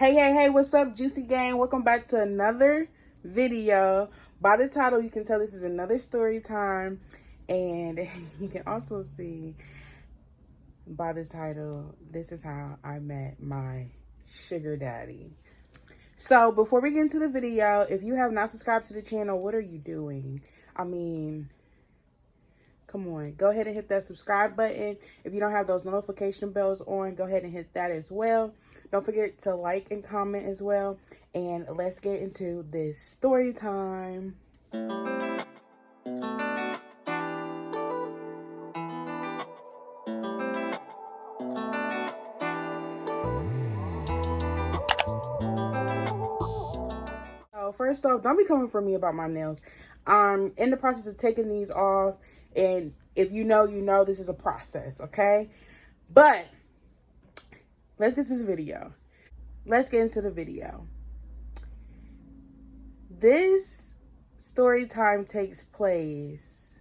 Hey, what's up, Juicy Gang? Welcome back to another video. By the title, you can tell this is another story time. And you can also see by the title, this is how I met my sugar daddy. So before we get into the video, if you have not subscribed to the channel, what are you doing? I mean, come on, go ahead and hit that subscribe button. If you don't have those notification bells on, go ahead and hit that as well. Don't forget to like and comment as well. And let's get into this story time. So first off, don't be coming for me about my nails. I'm in the process of taking these off. And if you know, you know this is a process, okay? But let's get to this video. Let's get into the video. This story time takes place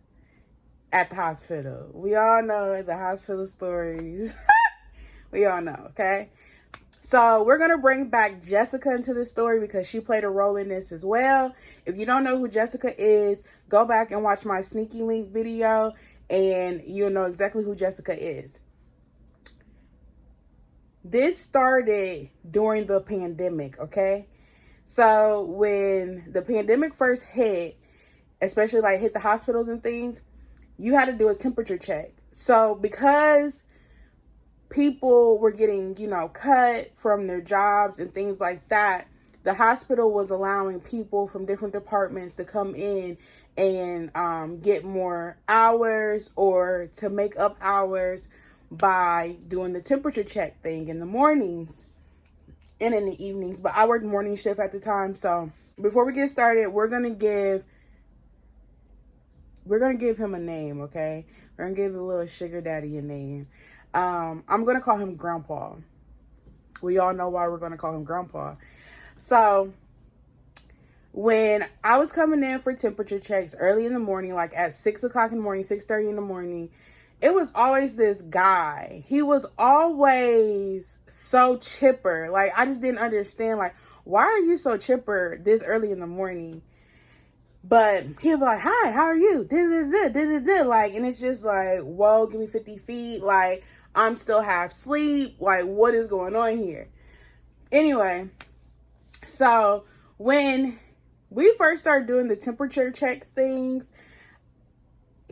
at the hospital. We all know the hospital stories. We all know, okay? So we're going to bring back Jessica into the story because she played a role in this as well. If you don't know who Jessica is, go back and watch my sneaky link video and you'll know exactly who Jessica is. This started during the pandemic, okay? So when the pandemic first hit, especially like hit the hospitals and things, you had to do a temperature check. So because people were getting, cut from their jobs and things like that, the hospital was allowing people from different departments to come in and get more hours or to make up hours by doing the temperature check thing in the mornings and in the evenings. But I worked morning shift at the time. So before we get started, we're going to give him a name, okay? We're going to give the little sugar daddy a name. I'm going to call him Grandpa. We all know why we're going to call him Grandpa. So when I was coming in for temperature checks early in the morning, like at 6 o'clock in the morning, 6:30 in the morning, it was always this guy. He was always so chipper. Like, I just didn't understand, like, why are you so chipper this early in the morning? But he'll be like, hi, how are you? Like, and it's just like, whoa, give me 50 feet. Like, I'm still half asleep. Like, what is going on here? Anyway, so when we first started doing the temperature checks things,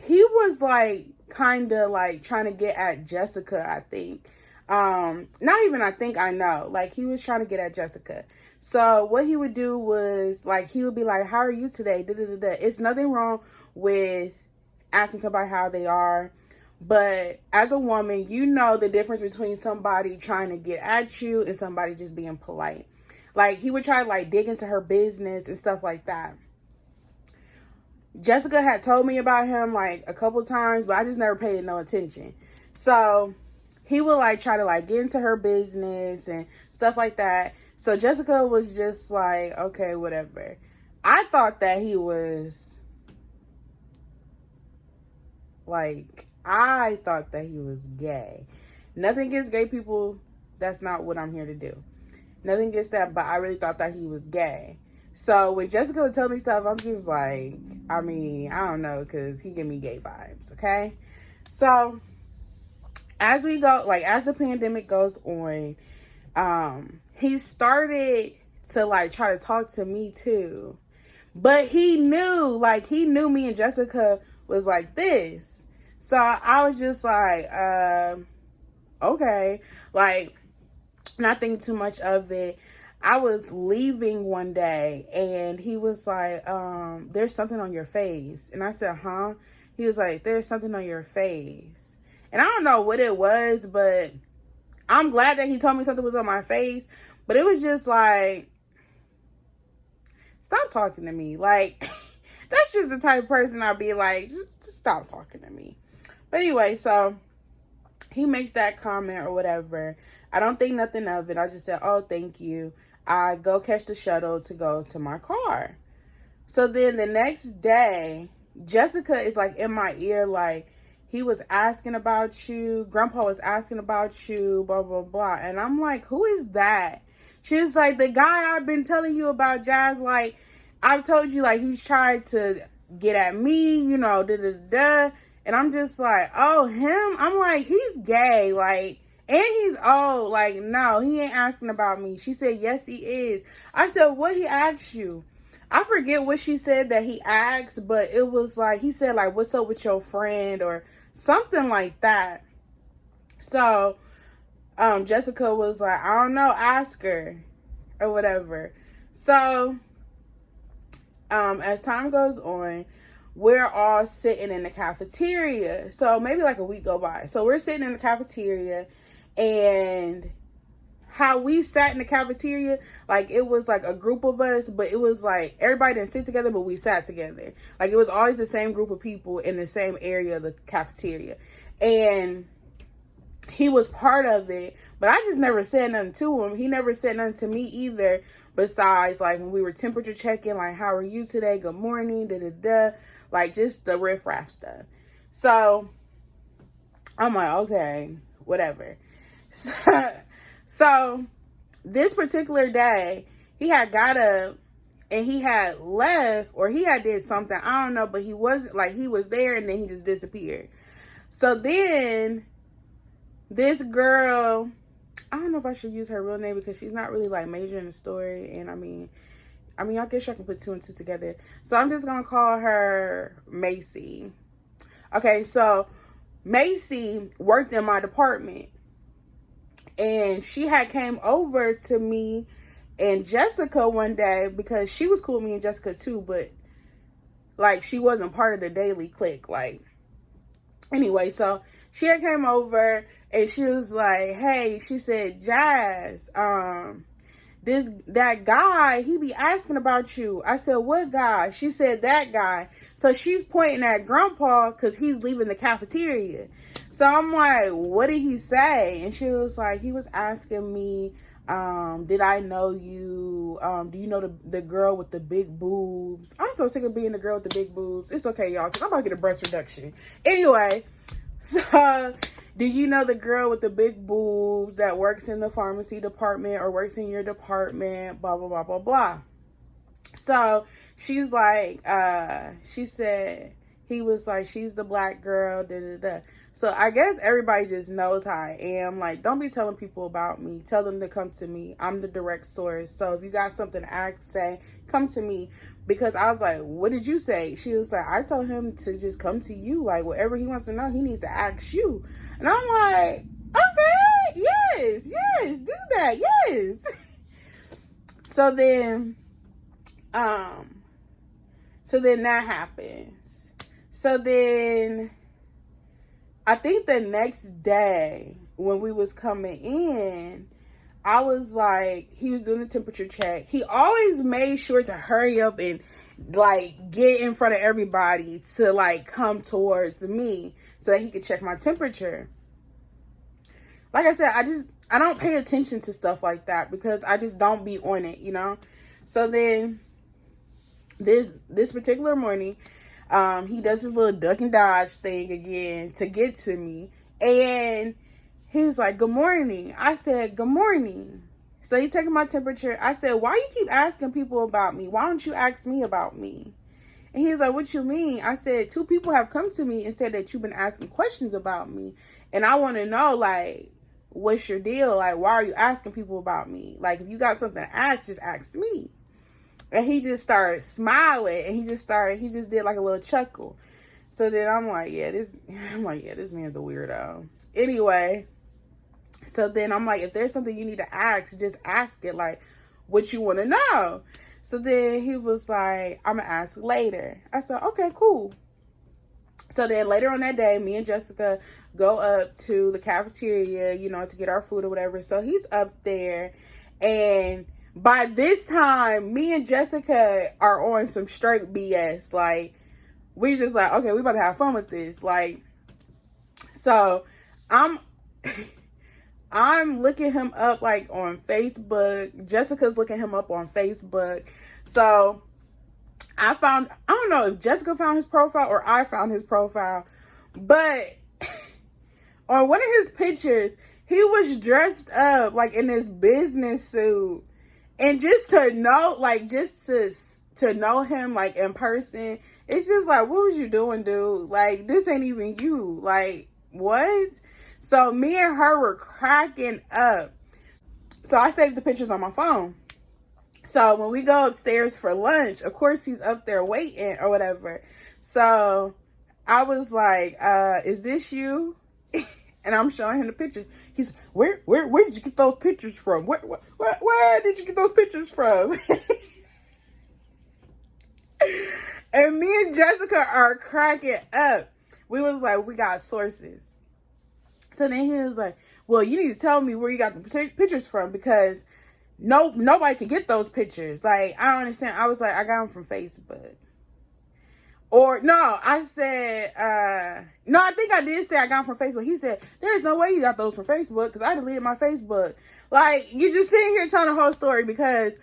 he was like, kind of like trying to get at Jessica, I think. Not even I think, I know. Like, he was trying to get at Jessica. So what he would do was, like, he would be like, how are you today? It's nothing wrong with asking somebody how they are. But as a woman, you know the difference between somebody trying to get at you and somebody just being polite. Like, he would try to, like, dig into her business and stuff like that. Jessica had told me about him like a couple times, but I just never paid no attention. So he would like try to like get into her business and stuff like that. So Jessica was just like, okay, whatever. I thought that he was gay. Nothing against gay people. That's not what I'm here to do. Nothing against that, but I really thought that he was gay. So when Jessica would tell me stuff, I'm just like, I mean, I don't know, because he gave me gay vibes, okay? So as we go, like, as the pandemic goes on, he started to, like, try to talk to me, too. But he knew me and Jessica was like this. So I was just like, okay. Like, not thinking too much of it. I was leaving one day and he was like, there's something on your face. And I said, huh? He was like, there's something on your face. And I don't know what it was, but I'm glad that he told me something was on my face. But it was just like, stop talking to me. Like, that's just the type of person I'd be like, just stop talking to me. But anyway, so he makes that comment or whatever. I don't think nothing of it. I just said, oh, thank you. I go catch the shuttle to go to my car. So then the next day, Jessica is like in my ear, like, he was asking about you. Grandpa was asking about you, blah, blah, blah. And I'm like, who is that? She was like, the guy I've been telling you about, Jazz, like, I've told you, like, he's tried to get at me, you know, da-da-da-da. And I'm just like, oh, him? I'm like, he's gay, like, and he's old. Like, no, he ain't asking about me. She said, yes, he is. I said, what he asked you? I forget what she said that he asked, but it was like, he said, like, what's up with your friend or something like that. So, Jessica was like, I don't know, ask her or whatever. So, as time goes on, we're all sitting in the cafeteria. So maybe like a week go by. So we're sitting in the cafeteria, and how we sat in the cafeteria, like it was like a group of us, but it was like everybody didn't sit together, but we sat together. Like it was always the same group of people in the same area of the cafeteria. And he was part of it, but I just never said nothing to him. He never said nothing to me either, besides like when we were temperature checking, like, how are you today? Good morning, da-da-da. Like just the riff-raff stuff. So I'm like, okay, whatever. So this particular day, he had got up and he had left, or he had did something, I don't know, but he wasn't, like, he was there and then he just disappeared. So then this girl, I don't know if I should use her real name because she's not really like major in the story. And I mean, I guess I can put two and two together. So I'm just going to call her Macy. Okay, so Macy worked in my department. And she had came over to me and Jessica one day because she was cool with me and Jessica too. But, like, she wasn't part of the daily clique. Like, anyway, so she had came over and she was like, hey, she said, Jazz, that guy, he be asking about you. I said, what guy? She said, that guy. So she's pointing at Grandpa because he's leaving the cafeteria. So I'm like, what did he say? And she was like, he was asking me, did I know you? Do you know the girl with the big boobs? I'm so sick of being the girl with the big boobs. It's okay, y'all, because I'm about to get a breast reduction. Anyway, so do you know the girl with the big boobs that works in the pharmacy department or works in your department? Blah, blah, blah, blah, blah. So she's like, she said, he was like, she's the black girl, da, da, da. So I guess everybody just knows how I am. Like, don't be telling people about me. Tell them to come to me. I'm the direct source. So if you got something to ask, say, come to me. Because I was like, what did you say? She was like, I told him to just come to you. Like, whatever he wants to know, he needs to ask you. And I'm like, okay, yes, do that, yes. So then that happens. So then I think the next day when we was coming in, I was like, he was doing the temperature check. He always made sure to hurry up and like get in front of everybody to like come towards me so that he could check my temperature. Like I said, I don't pay attention to stuff like that because I just don't be on it, you know? So then this particular morning, he does his little duck and dodge thing again to get to me. And he was like, good morning. I said, good morning. So he taking my temperature. I said, why you keep asking people about me? Why don't you ask me about me? And he's like, what you mean? I said, 2 people have come to me and said that you've been asking questions about me. And I want to know, like, what's your deal? Like, why are you asking people about me? Like, if you got something to ask, just ask me. And he just started smiling, and he just did like a little chuckle. So then I'm like, yeah, this man's a weirdo. Anyway, so then I'm like, if there's something you need to ask, just ask it, like, what you want to know. So then he was like, I'm going to ask later. I said, okay, cool. So then later on that day, me and Jessica go up to the cafeteria, you know, to get our food or whatever. So he's up there, and by this time, me and Jessica are on some straight BS. Like, we just like, okay, we about to have fun with this. Like, so I'm looking him up like on Facebook. Jessica's looking him up on Facebook. So I don't know if Jessica found his profile or I found his profile, but on one of his pictures, He was dressed up like in this business suit. And just to know, like, just to know him, like, in person, it's just like, what was you doing, dude? Like, this ain't even you. Like, what? So me and her were cracking up. So I saved the pictures on my phone. So when we go upstairs for lunch, of course he's up there waiting or whatever. So I was like, is this you? And I'm showing him the pictures. He's, where did you get those pictures from? Where did you get those pictures from? And me and Jessica are cracking up. We was like, we got sources. So then he was like, well, you need to tell me where you got the pictures from, because nobody could get those pictures. Like, I don't understand. I was like, I got them from Facebook. Or, no, I said, no, I think I did say I got them from Facebook. He said, there's no way you got those from Facebook, because I deleted my Facebook. Like, you just sitting here telling the whole story, because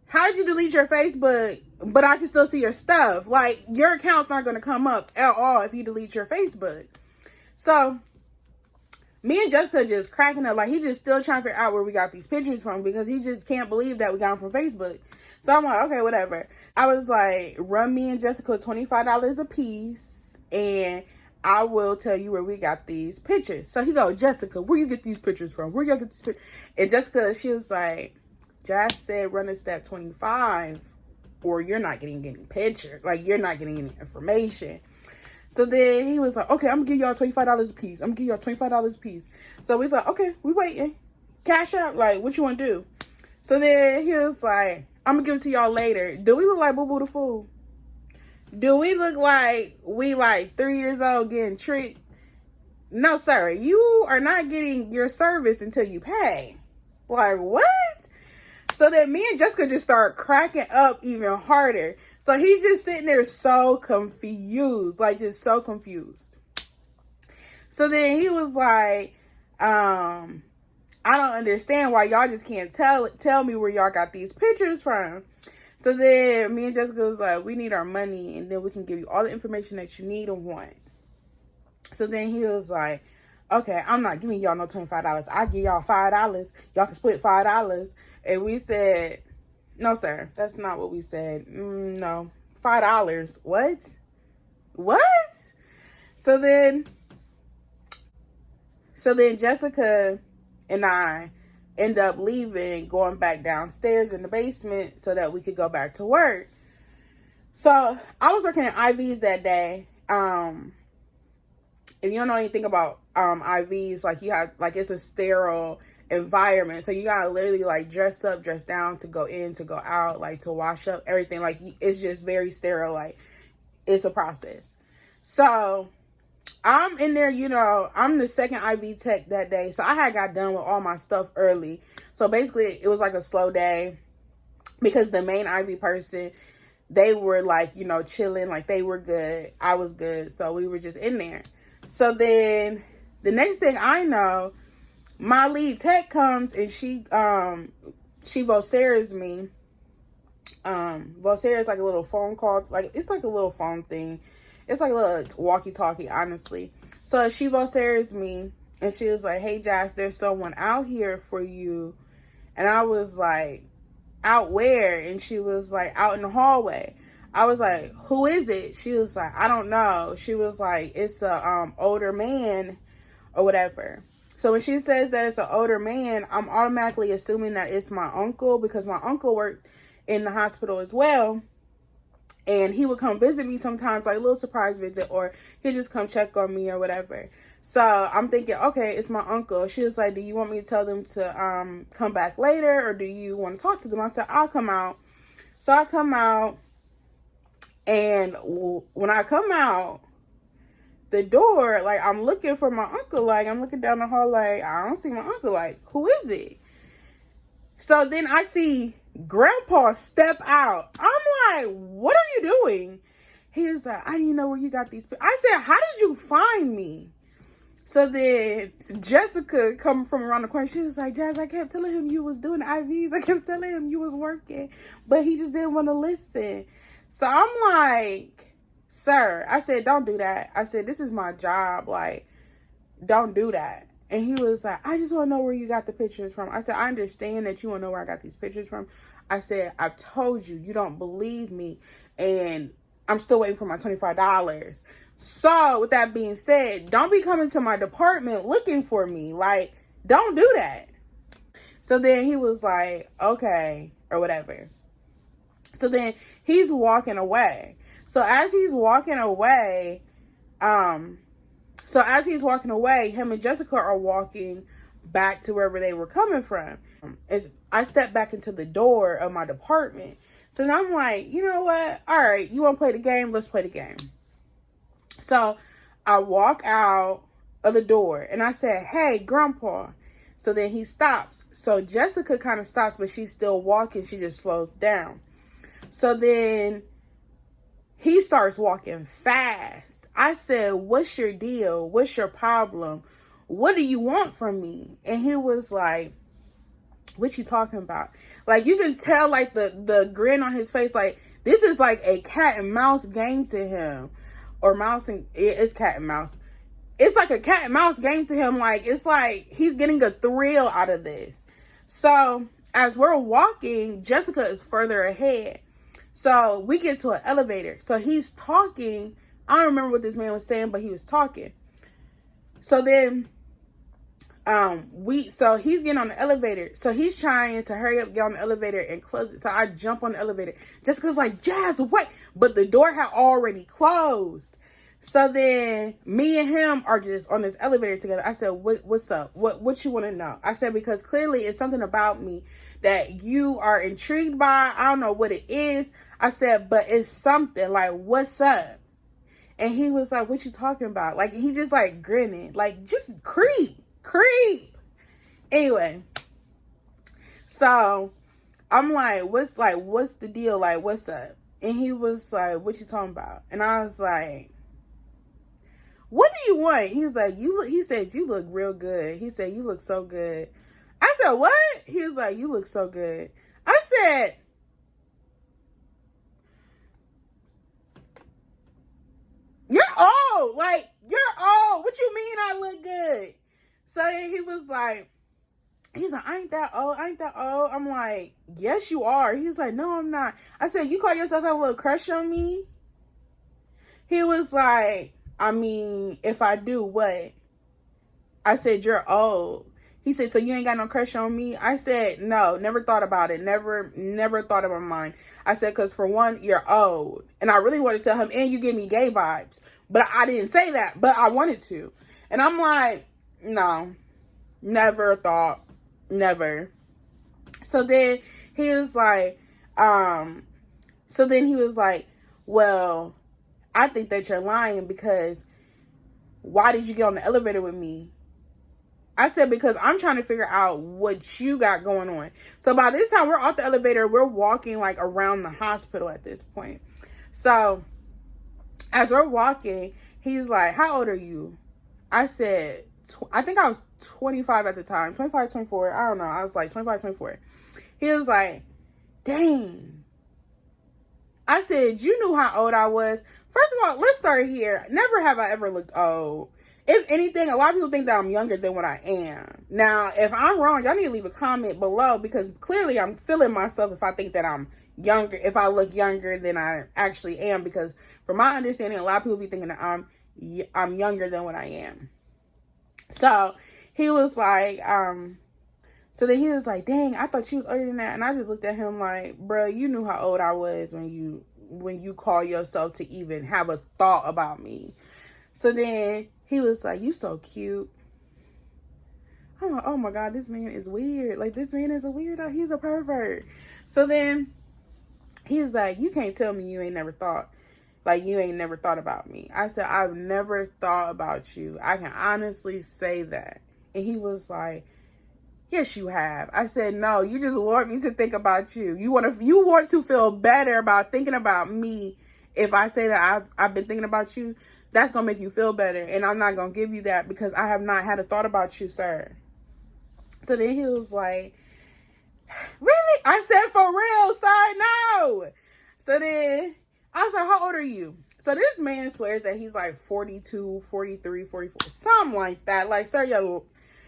how did you delete your Facebook, but I can still see your stuff? Like, your account's not going to come up at all if you delete your Facebook. So me and Jessica just cracking up. Like, he just still trying to figure out where we got these pictures from, because he just can't believe that we got them from Facebook. So I'm like, okay, whatever. I was like, run me and Jessica $25 a piece, and I will tell you where we got these pictures. So he go, Jessica, where you get these pictures from? Where you get these pictures? And Jessica, she was like, Josh said, run us that 25, or you're not getting any picture. Like, you're not getting any information. So then he was like, okay, I'm gonna give y'all $25 a piece. I'm gonna give y'all $25 a piece. So we was like, okay, we waiting. Cash out. Like, what you want to do? So then he was like, I'm gonna give it to y'all later. Do we look like Boo Boo the Fool? Do we look like we like 3 years old getting tricked? No, sir. You are not getting your service until you pay. Like, what? So then me and Jessica just start cracking up even harder. So he's just sitting there so confused. Like, just so confused. So then he was like, I don't understand why y'all just can't tell me where y'all got these pictures from. So then me and Jessica was like, we need our money, and then we can give you all the information that you need and want. So then he was like, okay, I'm not giving y'all no $25. I give y'all $5. Y'all can split $5. And we said, no, sir, that's not what we said. No, $5. What? So then Jessica and I end up leaving, going back downstairs in the basement so that we could go back to work. So I was working in IVs that day. If you don't know anything about IVs, like, you have, like, it's a sterile environment, so you gotta literally like dress up, dress down to go in, to go out, like to wash up, everything. Like, it's just very sterile. Like, it's a process. So I'm in there, you know, I'm the second IV tech that day, so I had got done with all my stuff early. So basically it was like a slow day, because the main IV person, they were like, you know, chilling, like they were good, I was good, so we were just in there. So then the next thing I know, my lead tech comes and she Voceras me. Vocera is like a little phone call, like it's like a little phone thing. It's like a little walkie-talkie, honestly. So she Voceras me, and she was like, hey Josh, there's someone out here for you. And I was like, out where? And she was like, out in the hallway. I was like, who is it? She was like, I don't know. She was like, it's a older man or whatever. So when she says that it's an older man, I'm automatically assuming that it's my uncle, because my uncle worked in the hospital as well. And he would come visit me sometimes, like a little surprise visit, or he'd just come check on me or whatever. So I'm thinking, okay, it's my uncle. She was like, do you want me to tell them to come back later, or do you want to talk to them? I said, I'll come out. So I come out, and when I come out the door, like, I'm looking for my uncle. Like, I'm looking down the hall, like, I don't see my uncle. Like, who is it? So then I see Grandpa step out. I'm like, what are you doing? He was like, I didn't know where you got these. I said, how did you find me? So then Jessica coming from around the corner, she was like, Jazz, I kept telling him you was doing IVs. I kept telling him you was working, but he just didn't want to listen. So I'm like, sir, I said, don't do that. I said, this is my job. Like, don't do that. And he was like, I just want to know where you got the pictures from. I said, I understand that you want to know where I got these pictures from. I said, I've told you, you don't believe me. And I'm still waiting for my $25. So with that being said, don't be coming to my department looking for me. Like, don't do that. So then he was like, okay, or whatever. So then he's walking away. So as he's walking away, him and Jessica are walking back to wherever they were coming from. As I step back into the door of my department. So now I'm like, you know what? All right, you want to play the game? Let's play the game. So I walk out of the door and I said, hey, Grandpa. So then he stops. So Jessica kind of stops, but she's still walking. She just slows down. So then he starts walking fast. I said, what's your deal? What's your problem? What do you want from me? And he was like, what you talking about? Like, you can tell, like, the grin on his face, like, this is like a cat and mouse game to him. Or it's cat and mouse. It's like a cat and mouse game to him. Like, it's like he's getting a thrill out of this. So as we're walking, Jessica is further ahead. So we get to an elevator. So he's talking. I don't remember what this man was saying, but he was talking. So then so he's getting on the elevator. So he's trying to hurry up, get on the elevator and close it. So I jump on the elevator. Jessica's like, Jazz, wait. But the door had already closed. So then me and him are just on this elevator together. I said, what's up? What you want to know? I said, because clearly it's something about me that you are intrigued by. I don't know what it is. I said, but it's something. Like, what's up? And he was like, what you talking about? Like, he just like grinning. Like, just creep. Anyway. So I'm like, what's the deal? Like, what's up? And he was like, what you talking about? And I was like, what do you want? He's like, he said, you look real good. He said, you look so good. I said, what? He was like, you look so good. I said, you're old. Like, you're old. What you mean I look good? So he was like, he's like, I ain't that old. I'm like, yes, you are. He's like, no, I'm not. I said, you call yourself have a little crush on me? He was like, I mean, if I do, what? I said, you're old. He said, so you ain't got no crush on me? I said, no, never thought about it. Never thought of my mind. I said, because for one, you're old. And I really wanted to tell him, and you give me gay vibes. But I didn't say that, but I wanted to. And I'm like, no, never thought, never. So then he was like, well, I think that you're lying because why did you get on the elevator with me? I said, because I'm trying to figure out what you got going on. So by this time, we're off the elevator. We're walking like around the hospital at this point. So as we're walking, he's like, how old are you? I said, I think I was 25 at the time. 25, 24. I don't know. I was like 25, 24. He was like, dang. I said, you knew how old I was. First of all, let's start here. Never have I ever looked old. If anything, a lot of people think that I'm younger than what I am. Now, if I'm wrong, y'all need to leave a comment below because clearly I'm feeling myself if I think that I'm younger, if I look younger than I actually am. Because from my understanding, a lot of people be thinking that I'm younger than what I am. So he was like, so then he was like, dang, I thought she was older than that. And I just looked at him like, bro, you knew how old I was when you call yourself to even have a thought about me. So then he was like, you so cute. I'm like, oh my God, this man is weird. Like, this man is a weirdo. He's a pervert. So then he was like, you can't tell me you ain't never thought about me. I said, I've never thought about you. I can honestly say that. And he was like, yes, you have. I said, no, you just want me to think about you. You want to feel better about thinking about me. If I say that I've been thinking about you, that's going to make you feel better. And I'm not going to give you that because I have not had a thought about you, sir. So then he was like, really? I said, for real, sir, no. So then I was like, how old are you? So this man swears that he's like 42, 43, 44, something like that. Like, sir,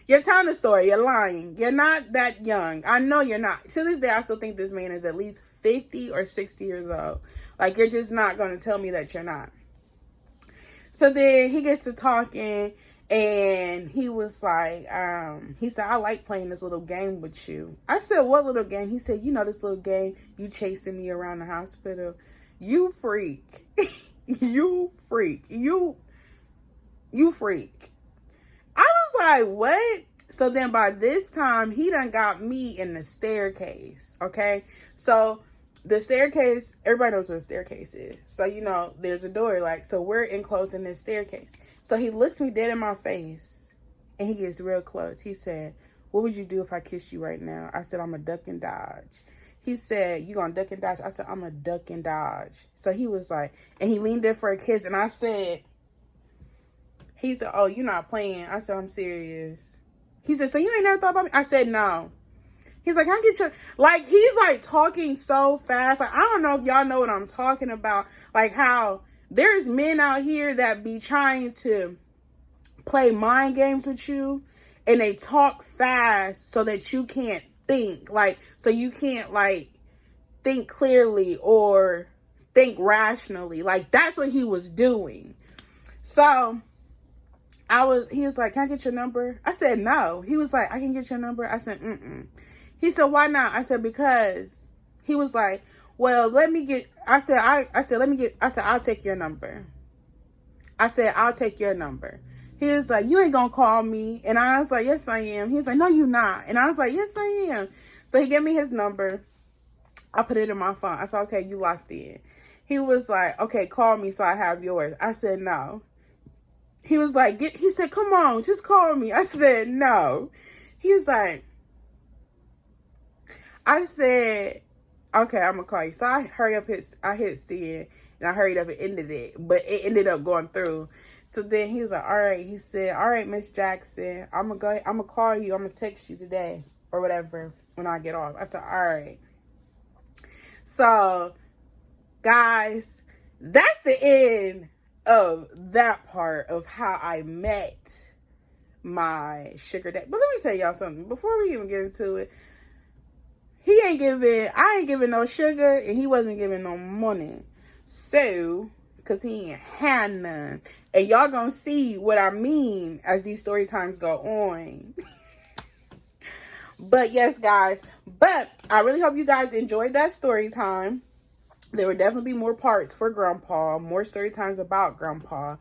You're telling the story. You're lying. You're not that young. I know you're not. To this day, I still think this man is at least 50 or 60 years old. Like, you're just not going to tell me that you're not. So then he gets to talking, and he was like, he said, I like playing this little game with you. I said, what little game? He said, you know, this little game, you chasing me around the hospital. You freak. You freak. You freak. I was like, what? So then by this time, he done got me in the staircase, okay? So the staircase, everybody knows what a staircase is. So, you know, there's a door, like, so we're enclosed in this staircase. So he looks me dead in my face, and he gets real close. He said, what would you do if I kissed you right now? I said, I'm a duck and dodge. He said, you gonna duck and dodge? I said, I'm a duck and dodge. So he was like, and he leaned in for a kiss, and I said, he said, oh, you're not playing. I said, I'm serious. He said, so you ain't never thought about me? I said, no. He's like, can I get your, like, he's like talking so fast. Like, I don't know if y'all know what I'm talking about. Like how there's men out here that be trying to play mind games with you, and they talk fast so that you can't think. Like, so you can't, like, think clearly or think rationally. Like, that's what he was doing. So he was like, can I get your number? I said, no. He was like, I can get your number. I said, He said, why not? I said, because. He was like, well, let me get, I said, I'll take your number. I said, I'll take your number. He was like, you ain't gonna call me. And I was like, yes, I am. He was like, no, you not. And I was like, yes, I am. So he gave me his number. I put it in my phone. I said, okay, you locked in. He was like, okay, call me so I have yours. I said, no. He was like, he said, come on, just call me. I said, no. He was like, I said, okay, I'm gonna call you. So I hit send, and I hurried up and ended it, but it ended up going through. So then he was like, all right. He said, all right, Miss Jackson, I'm gonna call you. I'm gonna text you today or whatever when I get off. I said, all right. So, guys, that's the end of that part of how I met my sugar daddy. But let me tell y'all something before we even get into it. I ain't giving no sugar, and he wasn't giving no money. So, because he ain't had none. And y'all gonna see what I mean as these story times go on. But yes, guys. But I really hope you guys enjoyed that story time. There will definitely be more parts for Grandpa, more story times about Grandpa.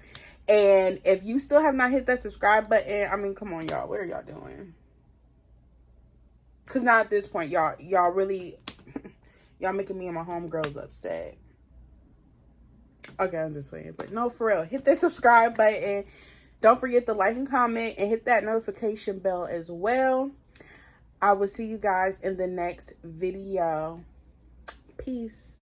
And if you still have not hit that subscribe button, I mean, come on, y'all. What are y'all doing? Because now at this point, y'all really, y'all making me and my homegirls upset. Okay, I'm just playing. But no, for real, hit that subscribe button. Don't forget to like and comment, and hit that notification bell as well. I will see you guys in the next video. Peace.